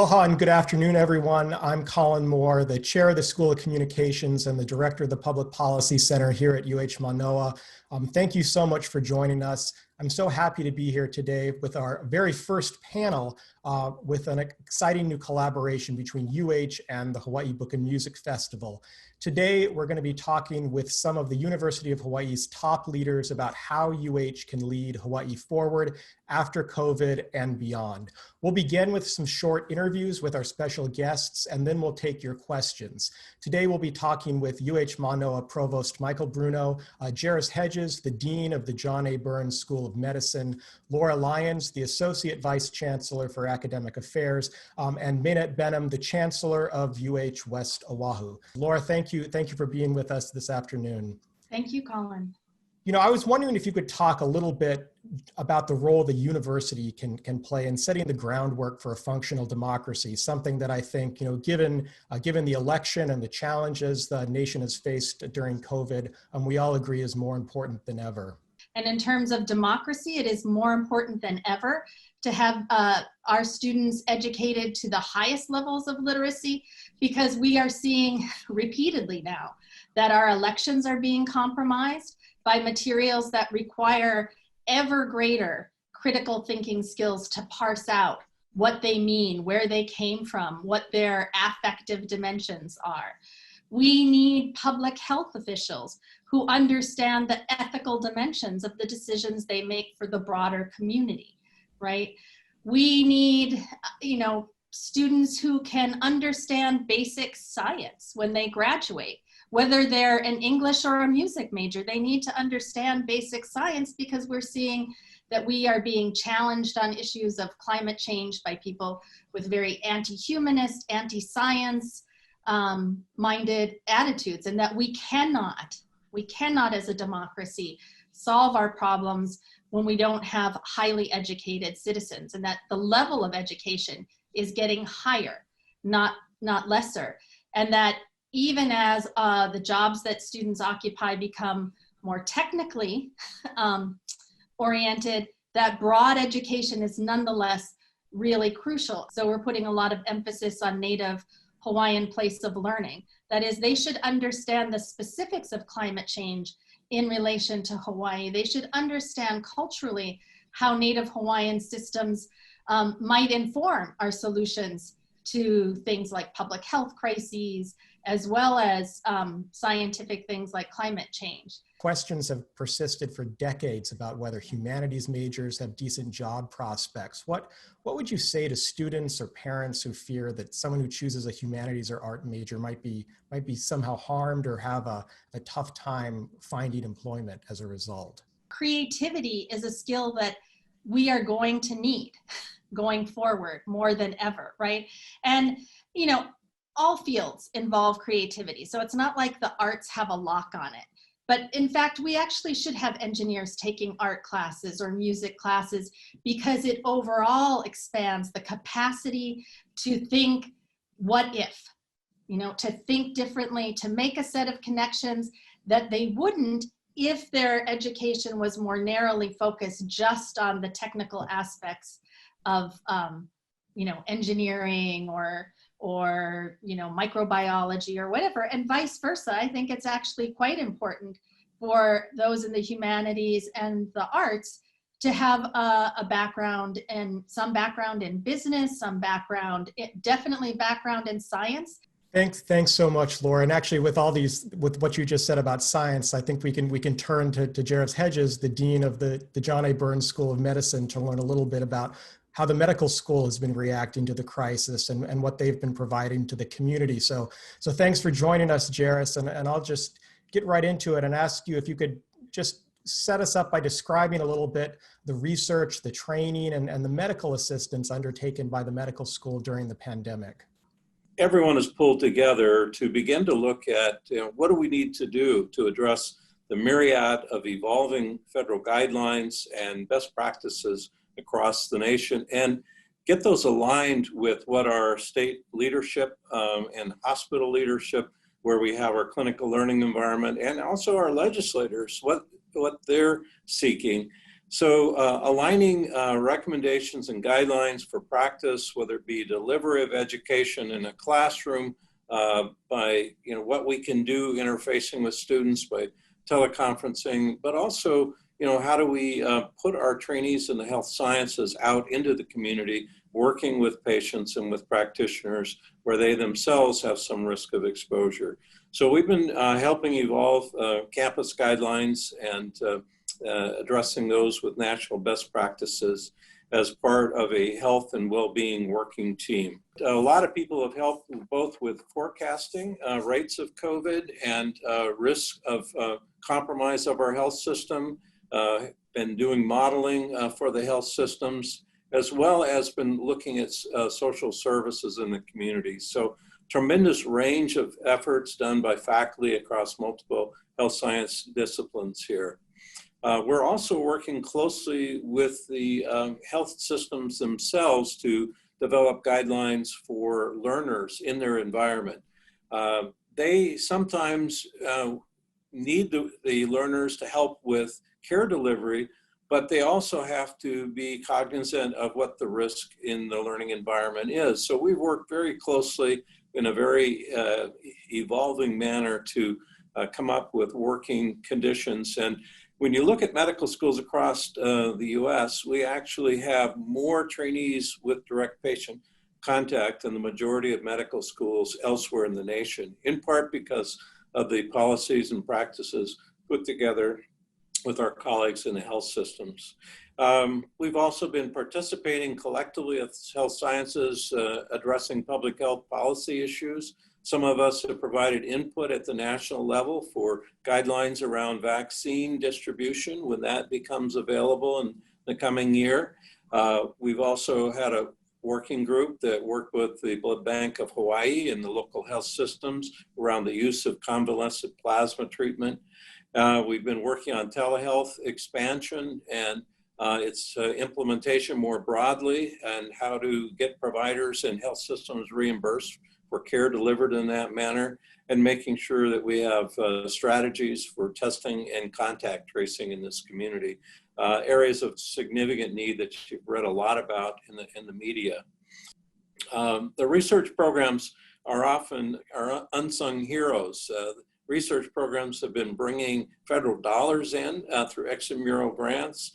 Aloha and good afternoon, everyone. I'm Colin Moore, the chair of the School of Communications and the director of the Public Policy Center here at UH Manoa. Thank you so much for joining us. I'm so happy to be here today with our very first panel with an exciting new collaboration between UH and the Hawaii Book and Music Festival. Today, we're going to be talking with some of the University of Hawaii's top leaders about how UH can lead Hawaii forward after COVID and beyond. We'll begin with some short interviews with our special guests, and then we'll take your questions. Today, we'll be talking with UH Manoa Provost Michael Bruno, Jairus Hedges, the Dean of the John A. Burns School of Medicine, Laura Lyons, the Associate Vice Chancellor for Academic Affairs, and Mainet Benham, the Chancellor of UH West Oahu. Laura, thank you for being with us this afternoon. Thank you, Colin. You know, I was wondering if you could talk a little bit about the role the university can play in setting the groundwork for a functional democracy, something that I think, given the election and the challenges the nation has faced during COVID, we all agree is more important than ever. And in terms of democracy, it is more important than ever to have our students educated to the highest levels of literacy, because we are seeing repeatedly now that our elections are being compromised by materials that require ever greater critical thinking skills to parse out what they mean, where they came from, what their affective dimensions are. We need public health officials who understand the ethical dimensions of the decisions they make for the broader community, right? We need, students who can understand basic science when they graduate. Whether they're an English or a music major, they need to understand basic science, because we're seeing that we are being challenged on issues of climate change by people with very anti-humanist, anti-science minded attitudes, and that we cannot as a democracy solve our problems when we don't have highly educated citizens, and that the level of education is getting higher, not lesser, and that even as the jobs that students occupy become more technically oriented, that broad education is nonetheless really crucial. So we're putting a lot of emphasis on Native Hawaiian place of learning. That is, they should understand the specifics of climate change in relation to Hawaii. They should understand culturally how Native Hawaiian systems might inform our solutions to things like public health crises, as well as scientific things like climate change. Questions have persisted for decades about whether humanities majors have decent job prospects. What would you say to students or parents who fear that someone who chooses a humanities or art major might be somehow harmed or have a tough time finding employment as a result? Creativity is a skill that we are going to need going forward more than ever, right? And, all fields involve creativity. So it's not like the arts have a lock on it. But in fact, we actually should have engineers taking art classes or music classes, because it overall expands the capacity to think, what if? To think differently, to make a set of connections that they wouldn't if their education was more narrowly focused just on the technical aspects of, engineering or microbiology or whatever, and vice versa. I think it's actually quite important for those in the humanities and the arts to have a background, and some background in business, some background, definitely background in science. Thanks so much, Laura. And actually, with what you just said about science, I think we can turn to Jairus Hedges, the Dean of the John A. Burns School of Medicine, to learn a little bit about how the medical school has been reacting to the crisis and what they've been providing to the community. So thanks for joining us, Jairus, and I'll just get right into it and ask you if you could just set us up by describing a little bit the research, the training, and the medical assistance undertaken by the medical school during the pandemic. Everyone is pulled together to begin to look at what do we need to do to address the myriad of evolving federal guidelines and best practices across the nation, and get those aligned with what our state leadership and hospital leadership, where we have our clinical learning environment, and also our legislators, what they're seeking So aligning recommendations and guidelines for practice, whether it be delivery of education in a classroom, by what we can do interfacing with students by teleconferencing, but also how do we put our trainees in the health sciences out into the community, working with patients and with practitioners where they themselves have some risk of exposure. So we've been helping evolve campus guidelines and addressing those with national best practices as part of a health and well-being working team. A lot of people have helped both with forecasting rates of COVID and risk of compromise of our health system, been doing modeling for the health systems, as well as been looking at social services in the community. So tremendous range of efforts done by faculty across multiple health science disciplines here. We're also working closely with the health systems themselves to develop guidelines for learners in their environment. They sometimes need the learners to help with care delivery, but they also have to be cognizant of what the risk in the learning environment is. So we've worked very closely in a very evolving manner to come up with working conditions. And when you look at medical schools across the US, we actually have more trainees with direct patient contact than the majority of medical schools elsewhere in the nation, in part because of the policies and practices put together with our colleagues in the health systems. We've also been participating collectively at health sciences, addressing public health policy issues. Some of us have provided input at the national level for guidelines around vaccine distribution when that becomes available in the coming year. We've also had a working group that worked with the Blood Bank of Hawaii and the local health systems around the use of convalescent plasma treatment. We've been working on telehealth expansion and its implementation more broadly, and how to get providers and health systems reimbursed for care delivered in that manner, and making sure that we have strategies for testing and contact tracing in this community. Areas of significant need that you've read a lot about in the media. The research programs are often unsung heroes. Research programs have been bringing federal dollars in through extramural grants.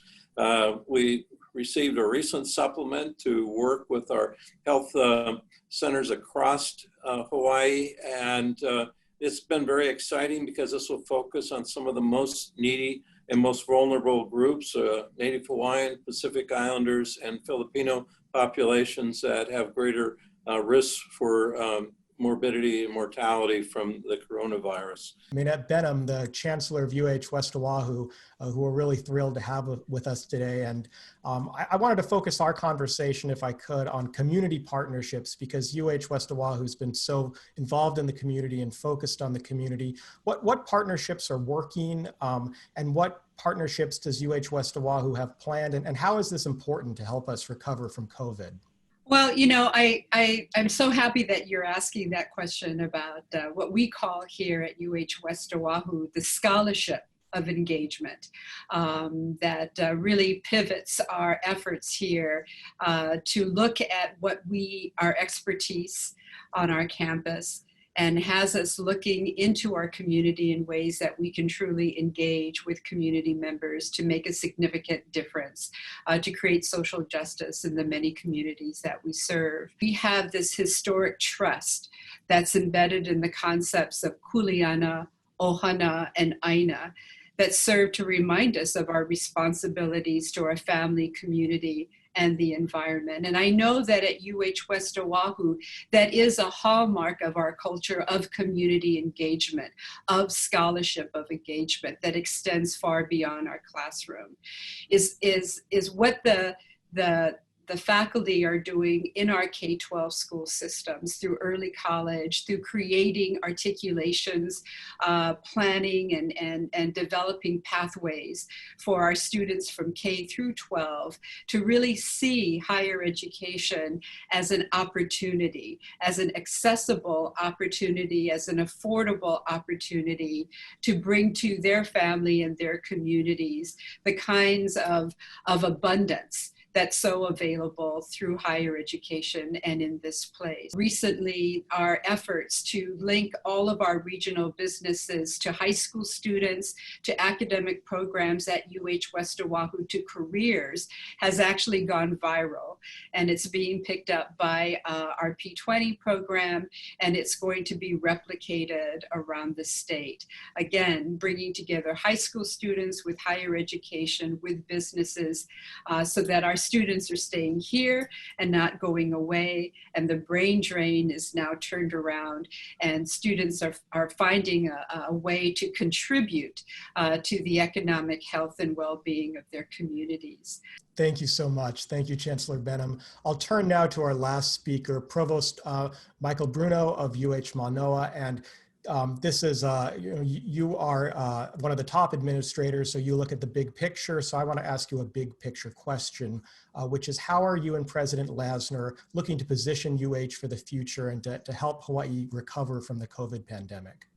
We received a recent supplement to work with our health centers across Hawaii, and it's been very exciting because this will focus on some of the most needy and most vulnerable groups, Native Hawaiian, Pacific Islanders, and Filipino populations that have greater risks for morbidity and mortality from the coronavirus. I mean, at Benham, the Chancellor of UH West Oahu, who we're really thrilled to have with us today. And I wanted to focus our conversation, if I could, on community partnerships, because UH West Oahu has been so involved in the community and focused on the community. What partnerships are working, and what partnerships does UH West Oahu have planned, and how is this important to help us recover from COVID? Well, I'm so happy that you're asking that question about what we call here at UH West Oahu, the scholarship of engagement, that really pivots our efforts here to look at our expertise on our campus, and has us looking into our community in ways that we can truly engage with community members to make a significant difference, to create social justice in the many communities that we serve. We have this historic trust that's embedded in the concepts of kuleana, ohana, and aina that serve to remind us of our responsibilities to our family, community, and the environment. And I know that at UH West Oahu, that is a hallmark of our culture of community engagement, of scholarship of engagement that extends far beyond our classroom, is what the the faculty are doing in our K-12 school systems through early college, through creating articulations, planning and developing pathways for our students from K through 12 to really see higher education as an opportunity, as an accessible opportunity, as an affordable opportunity to bring to their family and their communities the kinds of abundance that's so available through higher education and in this place. Recently, our efforts to link all of our regional businesses to high school students, to academic programs at UH West Oahu, to careers has actually gone viral. And it's being picked up by our P20 program, and it's going to be replicated around the state. Again, bringing together high school students with higher education, with businesses, so that our students are staying here and not going away, and the brain drain is now turned around, and students are finding a way to contribute to the economic health and well-being of their communities. Thank you so much. Thank you, Chancellor Benham. I'll turn now to our last speaker, Provost Michael Bruno of UH Mānoa. And this is, you are one of the top administrators, so you look at the big picture. So I want to ask you a big picture question, which is, how are you and President Lasner looking to position UH for the future and to help Hawaii recover from the COVID pandemic?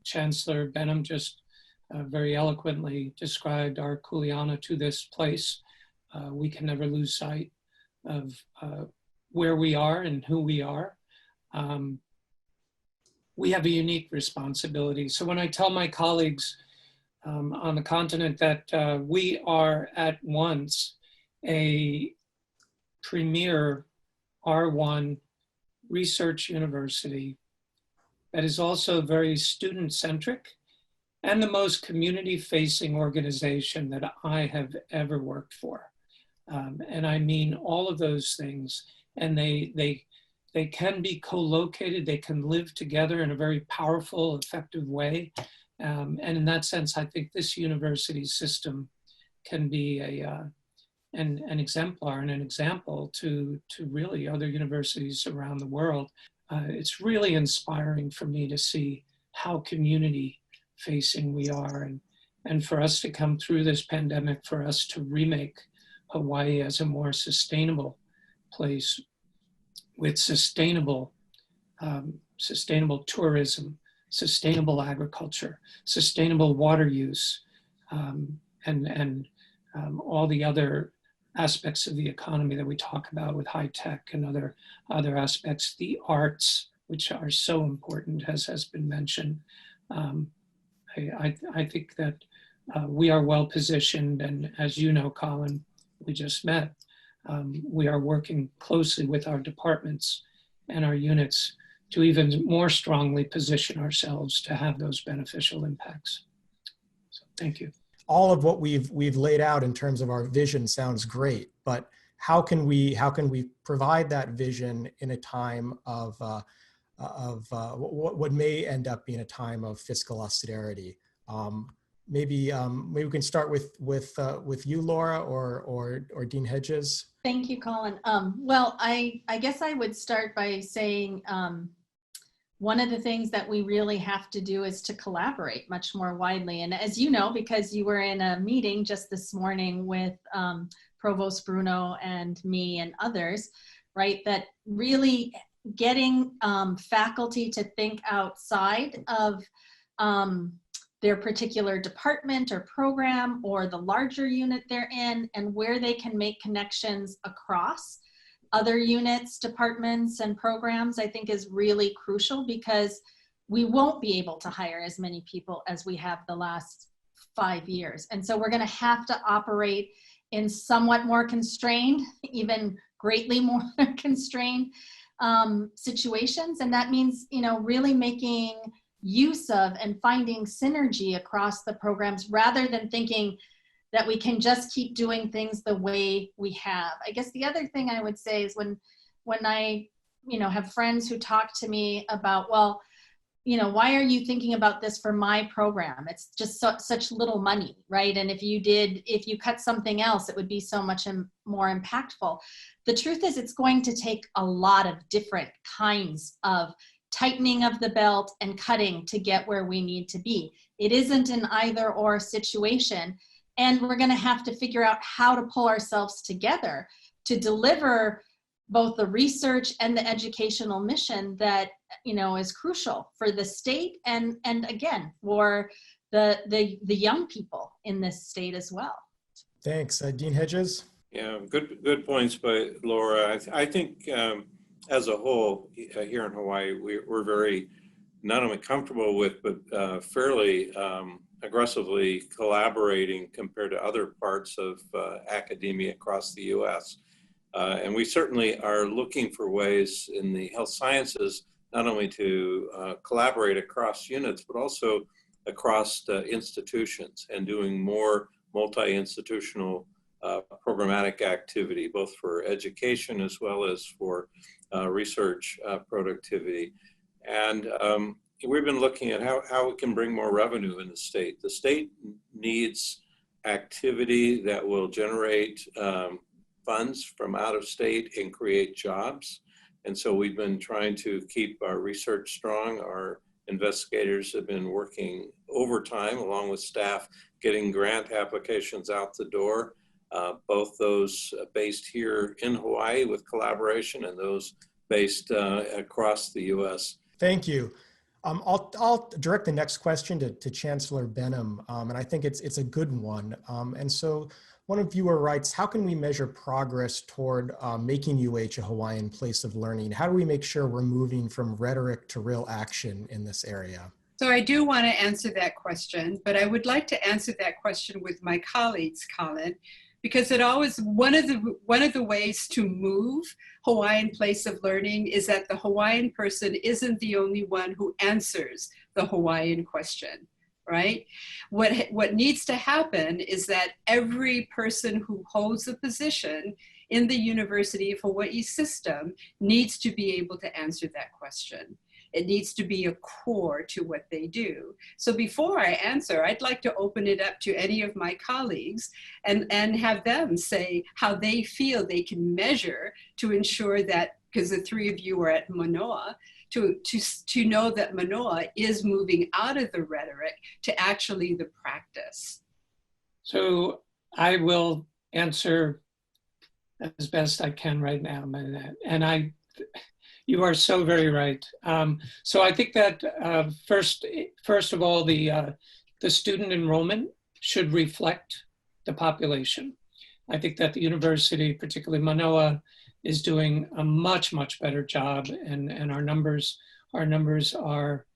Chancellor Benham just very eloquently described our kuleana to this place. We can never lose sight of where we are and who we are. We have a unique responsibility. So when I tell my colleagues on the continent that we are at once a premier R1 research university that is also very student-centric and the most community-facing organization that I have ever worked for. And I mean all of those things, and they can be co-located, they can live together in a very powerful, effective way. And in that sense, I think this university system can be an exemplar and an example to really other universities around the world. It's really inspiring for me to see how community-facing we are, and for us to come through this pandemic, for us to remake Hawaii as a more sustainable place with sustainable tourism, sustainable agriculture, sustainable water use, and all the other aspects of the economy that we talk about with high tech and other aspects, the arts, which are so important, as has been mentioned. I think that we are well positioned, and as you know, Colin, we just met. We are working closely with our departments and our units to even more strongly position ourselves to have those beneficial impacts. So thank you. All of what we've laid out in terms of our vision sounds great, but how can we provide that vision in a time of what may end up being a time of fiscal austerity? Maybe we can start with you, Laura, or Dean Hedges. Thank you, Colin. Well, I guess I would start by saying one of the things that we really have to do is to collaborate much more widely. And as you know, because you were in a meeting just this morning with Provost Bruno and me and others, right, that really getting faculty to think outside of their particular department or program or the larger unit they're in, and where they can make connections across other units, departments, and programs, I think is really crucial, because we won't be able to hire as many people as we have the last 5 years. And so we're gonna have to operate in somewhat more constrained, even greatly more constrained situations. And that means, really making use of and finding synergy across the programs, rather than thinking that we can just keep doing things the way we have. I guess the other thing I would say is when I, have friends who talk to me about, well, why are you thinking about this for my program? It's just such little money, right? And if you cut something else, it would be so much more impactful. The truth is, it's going to take a lot of different kinds of tightening of the belt and cutting to get where we need to be. It isn't an either or situation. And we're going to have to figure out how to pull ourselves together to deliver both the research and the educational mission that is crucial for the state and again for the young people in this state as well. Thanks, Dean Hedges. Yeah, good points by Laura. I think as a whole here in Hawaii, we're very not only comfortable with but fairly aggressively collaborating compared to other parts of academia across the U.S. And we certainly are looking for ways in the health sciences not only to collaborate across units, but also across institutions and doing more multi-institutional programmatic activity, both for education as well as for research productivity. And we've been looking at how we can bring more revenue in the state. The state needs activity that will generate funds from out of state and create jobs. And so we've been trying to keep our research strong. Our investigators have been working overtime along with staff, getting grant applications out the door, both those based here in Hawaii with collaboration and those based across the US. Thank you. I'll direct the next question to Chancellor Benham, and I think it's a good one. And so one viewer writes, how can we measure progress toward making UH a Hawaiian place of learning? How do we make sure we're moving from rhetoric to real action in this area? So I do want to answer that question, but I would like to answer that question with my colleagues, Colin, because it always, one of the ways to move Hawaiian place of learning is that the Hawaiian person isn't the only one who answers the Hawaiian question, right? What needs to happen is that every person who holds a position in the University of Hawaii system needs to be able to answer that question. It needs to be a core to what they do. So before I answer, I'd like to open it up to any of my colleagues and have them say how they feel they can measure to ensure that, because the three of you are at Mānoa, to know that Mānoa is moving out of the rhetoric to actually the practice. So I will answer as best I can right now, and you are so very right. So I think that first of all, the student enrollment should reflect the population. I think that the university, particularly Mānoa, is doing a much better job, and our numbers are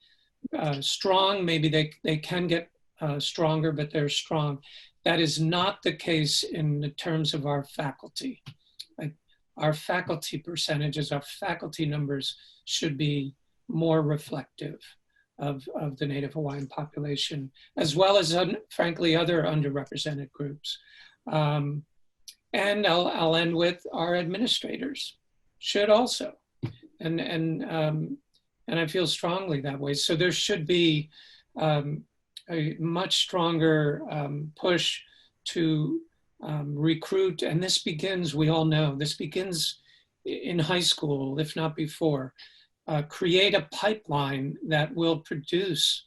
strong. Maybe they can get stronger, but they're strong. That is not the case in the terms of our faculty. Our faculty percentages, our faculty numbers should be more reflective of the Native Hawaiian population, as well as, frankly, other underrepresented groups. And I'll end with our administrators should also, and I feel strongly that way. So there should be a much stronger push to recruit, and this begins, we all know, this begins in high school, if not before. Create a pipeline that will produce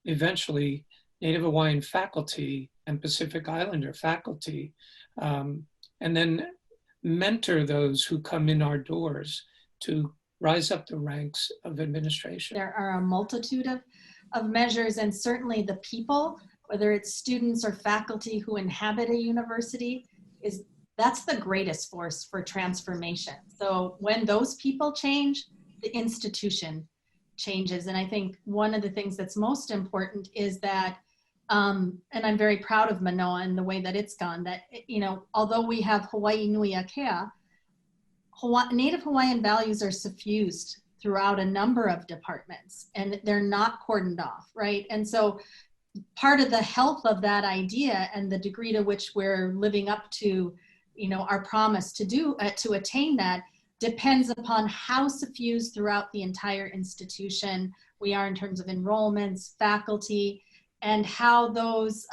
eventually Native Hawaiian faculty and Pacific Islander faculty, and then mentor those who come in our doors to rise up the ranks of administration. There are a multitude of measures, and certainly the people, whether it's students or faculty who inhabit a university, that's the greatest force for transformation. So when those people change, the institution changes. And I think one of the things that's most important is that, and I'm very proud of Mānoa and the way that it's gone, that, although we have Hawaii Nui Akea, Native Hawaiian values are suffused throughout a number of departments, and they're not cordoned off, right? And so part of the health of that idea and the degree to which we're living up to, our promise to attain that depends upon how suffused throughout the entire institution we are in terms of enrollments, faculty, and how those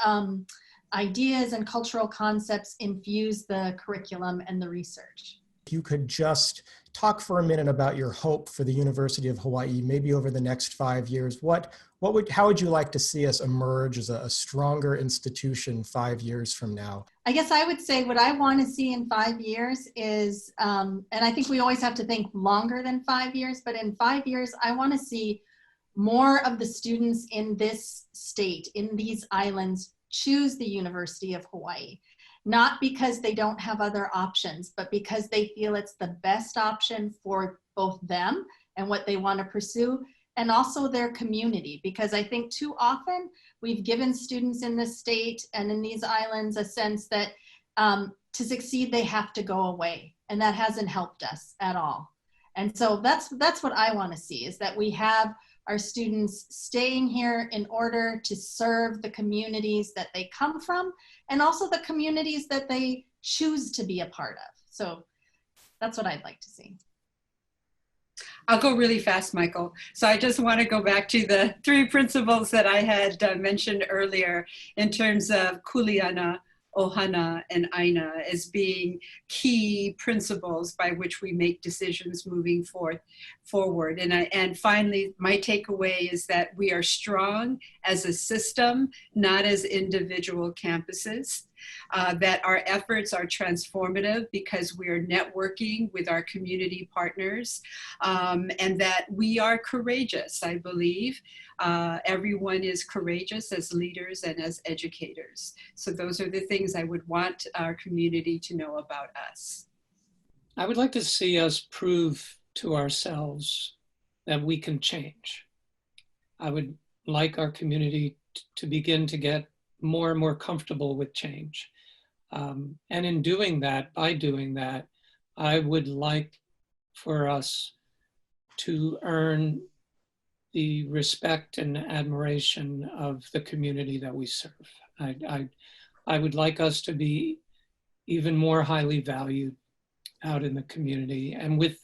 ideas and cultural concepts infuse the curriculum and the research. If you could just talk for a minute about your hope for the University of Hawaii, maybe over the next 5 years, how would you like to see us emerge as a stronger institution 5 years from now? I guess I would say what I want to see in 5 years is, and I think we always have to think longer than 5 years, but in 5 years, I want to see more of the students in this state, in these islands, choose the University of Hawaii. Not because they don't have other options, but because they feel it's the best option for both them and what they want to pursue, and also their community. Because I think too often we've given students in this state and in these islands a sense that to succeed, they have to go away. And that hasn't helped us at all. And so that's what I want to see, is that we have our students staying here in order to serve the communities that they come from and also the communities that they choose to be a part of. So that's what I'd like to see. I'll go really fast, Michael. So I just want to go back to the 3 principles that I had mentioned earlier in terms of kuleana, ohana, and aina as being key principles by which we make decisions moving forward. And finally, my takeaway is that we are strong as a system, not as individual campuses. That our efforts are transformative because we are networking with our community partners, and that we are courageous, I believe. Everyone is courageous as leaders and as educators. So those are the things I would want our community to know about us. I would like to see us prove to ourselves that we can change. I would like our community to begin to get more and more comfortable with change. And in doing that, by doing that, I would like for us to earn the respect and admiration of the community that we serve. I would like us to be even more highly valued out in the community. And with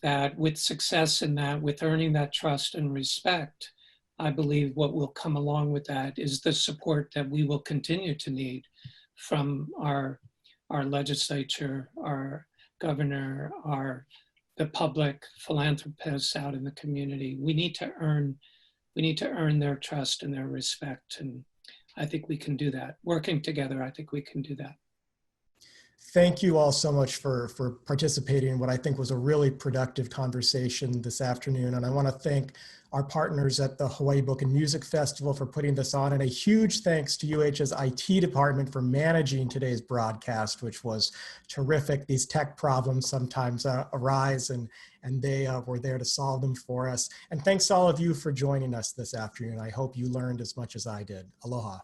that, with success in that, with earning that trust and respect, I believe what will come along with that is the support that we will continue to need from our legislature, our governor, the public, philanthropists out in the community. We need to earn their trust and their respect, and I think we can do that. Working together, I think we can do that. Thank you all so much for participating in what I think was a really productive conversation this afternoon. And I want to thank our partners at the Hawaii Book and Music Festival for putting this on. And a huge thanks to UH's IT department for managing today's broadcast, which was terrific. These tech problems sometimes arise, and they were there to solve them for us. And thanks to all of you for joining us this afternoon. I hope you learned as much as I did. Aloha.